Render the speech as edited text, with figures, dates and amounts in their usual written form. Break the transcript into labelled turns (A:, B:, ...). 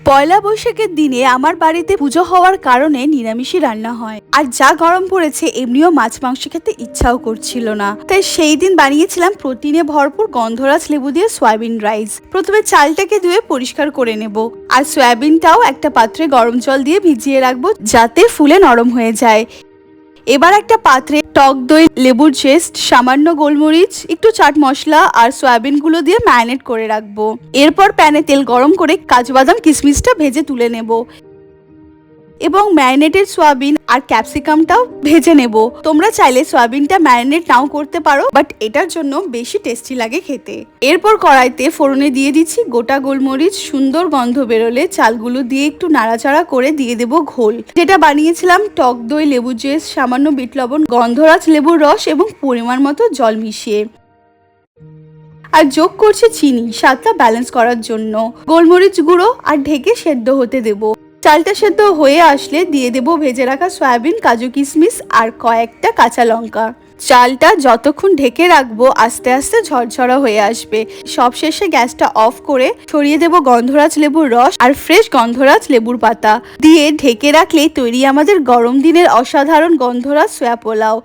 A: পয়লা বৈশাখের দিনে আমার বাড়িতে পুজো হওয়ার কারণে নিরামিষই রান্না হয়। আর যা গরম পড়েছে এমনিও মাছ মাংস খেতে ইচ্ছাও করছিল না, তাই সেই দিন বানিয়েছিলাম প্রোটিনে ভরপুর গন্ধরাজ লেবু দিয়ে সয়াবিন রাইস। প্রথমে চালটাকে ধুয়ে পরিষ্কার করে নেব, আর সয়াবিনটাও একটা পাত্রে গরম জল দিয়ে ভিজিয়ে রাখবো যাতে ফুলে নরম হয়ে যায়। এবার একটা পাত্রে টক দই, লেবুর জেস্ট, সামান্য গোলমরিচ, একটু চাট মশলা আর সয়াবিন গুলো দিয়ে ম্যারিনেট করে রাখবো। এরপর প্যানে তেল গরম করে কাজু বাদাম কিশমিশটা ভেজে তুলে নেব এবং ম্যারিনেটেড সয়াবিন আর ক্যাপসিকামটাও ভেজে নেব। তোমরা চাইলে সয়াবিনটা ম্যারিনেট নাও করতে পারো, বাট এটার জন্য বেশি টেস্টি লাগে খেতে। এরপর কড়াইতে ফোড়নে দিয়ে দিচ্ছি গোটা গোলমরিচ। সুন্দর গন্ধ বেরোলে চালগুলো দিয়ে একটু নাড়াচাড়া করে দিয়ে দেব ঘোল, যেটা বানিয়েছিলাম টক দই, লেবু জেস, সামান্য বিট লবণ, গন্ধরাজ লেবুর রস এবং পরিমাণ মতো জল মিশিয়ে। আর যোগ করছি চিনি স্বাদটা ব্যালেন্স করার জন্য। গোলমরিচ গুঁড়ো আর ঢেকে সেদ্ধ হতে দেব। চালটা সেদ্ধ হয়ে আসলে দিয়ে দেব ভেজে রাখা সয়াবিন, কাজু কিশমিশ আর কয়েকটা কাঁচা লঙ্কা। চালটা যতক্ষণ ঢেকে রাখবো আস্তে আস্তে ঝরঝরা হয়ে আসবে। সবশেষে গ্যাসটা অফ করে ছড়িয়ে দেব গন্ধরাজ লেবুর রস আর ফ্রেশ গন্ধরাজ লেবুর পাতা দিয়ে ঢেকে রাখলেই তৈরি আমাদের গরম দিনের অসাধারণ গন্ধরাজ সয়া পোলাও।